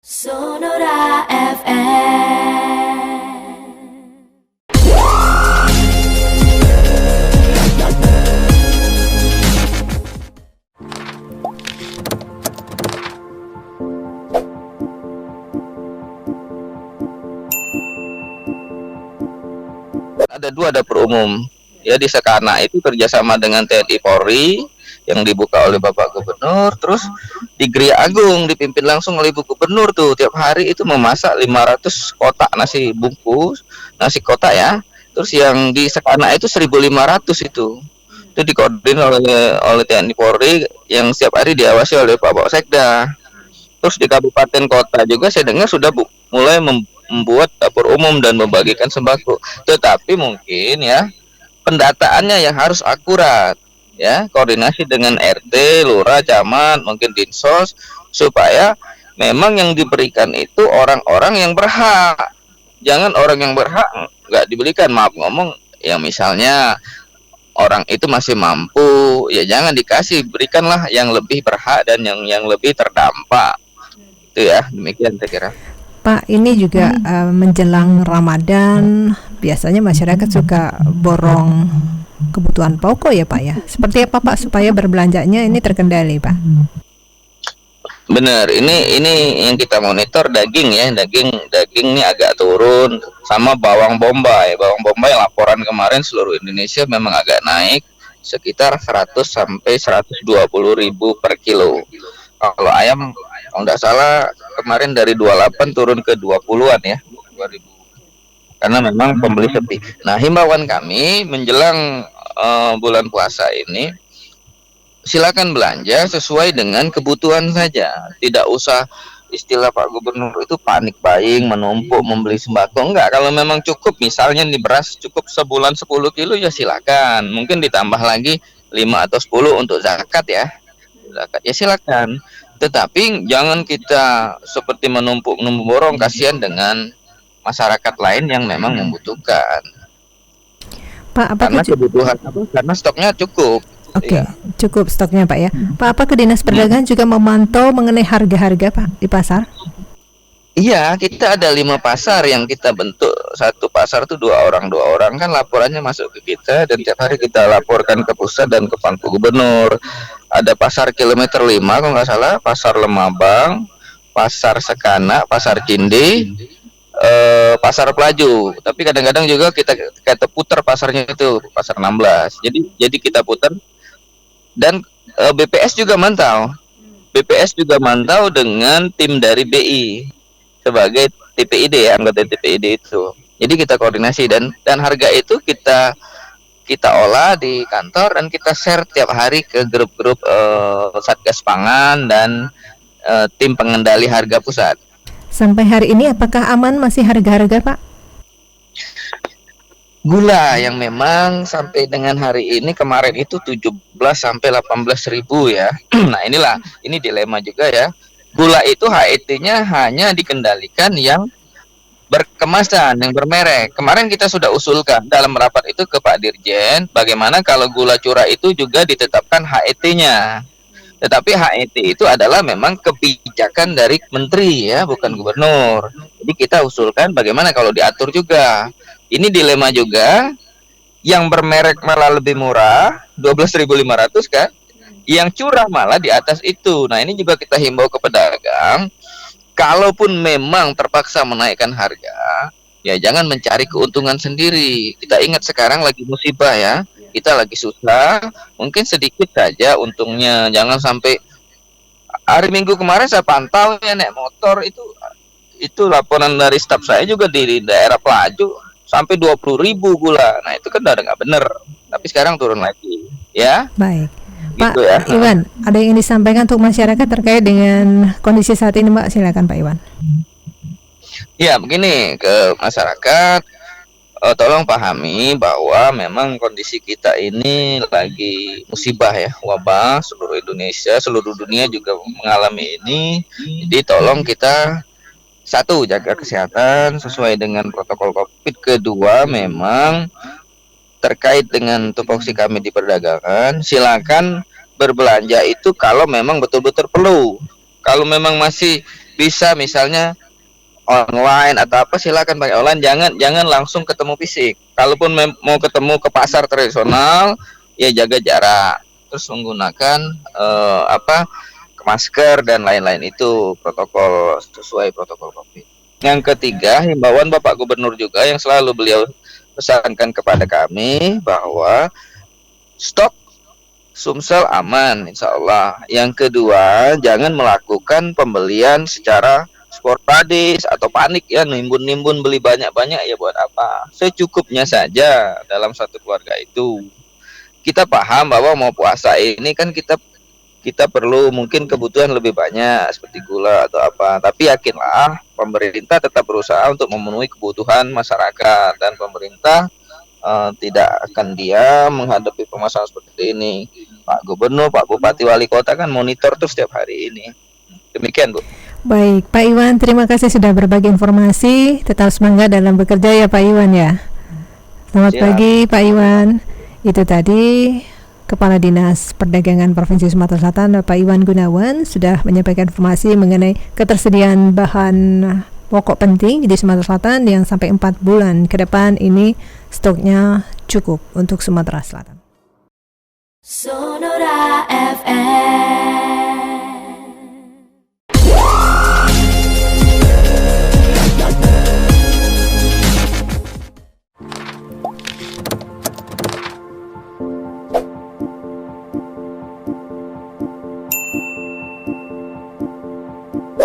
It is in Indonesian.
Sonora FM. Ada 2 dapur umum ya di Sekana, itu kerjasama dengan TNI Polri yang dibuka oleh Bapak Gubernur. Terus di Gria Agung dipimpin langsung oleh Ibu Gubernur, tuh tiap hari itu memasak 500 kotak nasi bungkus, nasi kotak ya. Terus yang di Sekana itu 1.500 itu dikoordinir oleh TNI Polri yang setiap hari diawasi oleh Bapak Sekda. Terus di kabupaten kota juga saya dengar sudah mulai membuat dapur umum dan membagikan sembako. Tetapi mungkin ya pendataannya yang harus akurat, ya koordinasi dengan RT, lurah, camat, mungkin dinsos, supaya memang yang diberikan itu orang-orang yang berhak. Jangan orang yang berhak nggak diberikan. Maaf ngomong, yang misalnya orang itu masih mampu, ya jangan dikasih, berikanlah yang lebih berhak dan yang lebih terdampak. Itu ya, demikian saya kira. Pak, ini juga menjelang Ramadan, biasanya masyarakat suka borong kebutuhan pokok ya Pak ya. Seperti apa Pak supaya berbelanjanya ini terkendali Pak? Benar, ini yang kita monitor daging ya, daging ini agak turun, sama bawang bombay. Bawang bombay laporan kemarin seluruh Indonesia memang agak naik sekitar 100 sampai 120 ribu per kilo. Kalau ayam kalau nggak salah kemarin dari 28 turun ke 20-an ya, 2000. Karena memang pembeli sepi. Nah, himbauan kami menjelang bulan puasa ini, silakan belanja sesuai dengan kebutuhan saja. Tidak usah istilah Pak Gubernur itu panik buying, menumpuk membeli sembako. Enggak, kalau memang cukup, misalnya di beras cukup sebulan 10 kilo ya silakan. Mungkin ditambah lagi 5 atau 10 untuk zakat ya. Zakat ya silakan. Tetapi jangan kita seperti menumpuk borong, kasihan dengan masyarakat lain yang memang membutuhkan. Pak, Karena kebutuhan karena stoknya cukup. Oke, Ya. cukup stoknya Pak ya. Pak, apakah Dinas Perdagangan juga memantau mengenai harga-harga Pak di pasar? Iya, kita ada 5 pasar yang kita bentuk. Satu pasar itu dua orang kan laporannya masuk ke kita, dan tiap hari kita laporkan ke pusat dan ke Pangku Gubernur. Ada pasar kilometer 5 kalau nggak salah, pasar Lemabang, pasar Sekana, pasar Cindi, pasar Pelaju. Tapi kadang-kadang juga kita putar pasarnya itu, pasar 16. Jadi kita putar, dan BPS juga mantau. BPS juga mantau dengan tim dari BI sebagai TPID ya, anggota TPID itu. Jadi kita koordinasi, dan harga itu kita olah di kantor dan kita share tiap hari ke grup-grup Satgas Pangan dan tim pengendali harga pusat. Sampai hari ini apakah aman masih harga-harga Pak? Gula yang memang sampai dengan hari ini, kemarin itu 17 sampai 18 ribu ya. Nah ini dilema juga ya. Gula itu HET-nya hanya dikendalikan yang berkemasan, yang bermerek. Kemarin kita sudah usulkan dalam rapat itu ke Pak Dirjen, bagaimana kalau gula curah itu juga ditetapkan HET-nya. Tetapi HET itu adalah memang kebijakan dari menteri ya, bukan gubernur. Jadi kita usulkan bagaimana kalau diatur juga. Ini dilema juga, yang bermerek malah lebih murah, 12.500 kan? Yang curah malah di atas itu. Nah, ini juga kita himbau ke pedagang, kalaupun memang terpaksa menaikkan harga, ya jangan mencari keuntungan sendiri. Kita ingat sekarang lagi musibah ya, kita lagi susah, mungkin sedikit saja untungnya. Jangan sampai, hari Minggu kemarin saya pantau ya, naik motor itu laporan dari staf saya juga di daerah Pelaju sampai 20.000 gula. Nah, itu kan udah nggak bener. Tapi sekarang turun lagi ya. Baik. Pak Gitu ya. Iwan, ada yang ingin disampaikan untuk masyarakat terkait dengan kondisi saat ini Mbak? Silakan Pak Iwan. Ya, begini ke masyarakat, tolong pahami bahwa memang kondisi kita ini lagi musibah ya, wabah seluruh Indonesia, seluruh dunia juga mengalami ini. Jadi tolong kita, satu, jaga kesehatan sesuai dengan protokol COVID. Kedua, memang terkait dengan tupoksi kami di perdagangan, silakan berbelanja itu kalau memang betul-betul perlu. Kalau memang masih bisa misalnya online atau apa, silakan pakai online, jangan langsung ketemu fisik. Kalaupun mau ketemu ke pasar tradisional, ya jaga jarak, terus menggunakan masker dan lain-lain, itu protokol, sesuai protokol COVID. Yang ketiga, himbauan Bapak Gubernur juga yang selalu beliau pesankan kepada kami bahwa stok Sumsel aman, insya Allah. Yang kedua, jangan melakukan pembelian secara sporadis atau panik ya, nimbun beli banyak-banyak, ya buat apa? Secukupnya saja dalam satu keluarga itu. Kita paham bahwa mau puasa ini kan kita perlu mungkin kebutuhan lebih banyak seperti gula atau apa. Tapi yakinlah pemerintah tetap berusaha untuk memenuhi kebutuhan masyarakat, dan pemerintah tidak akan diam menghadapi permasalahan seperti ini. Pak Gubernur, Pak Bupati, Wali Kota kan monitor terus setiap hari ini. Demikian, Bu. Baik, Pak Iwan, terima kasih sudah berbagi informasi. Tetap semangat dalam bekerja ya Pak Iwan ya. Selamat Siap. pagi Pak Iwan. Itu tadi Kepala Dinas Perdagangan Provinsi Sumatera Selatan Pak Iwan Gunawan sudah menyampaikan informasi mengenai ketersediaan bahan pokok penting di Sumatera Selatan yang sampai 4 bulan ke depan ini stoknya cukup untuk Sumatera Selatan. Sonora FM.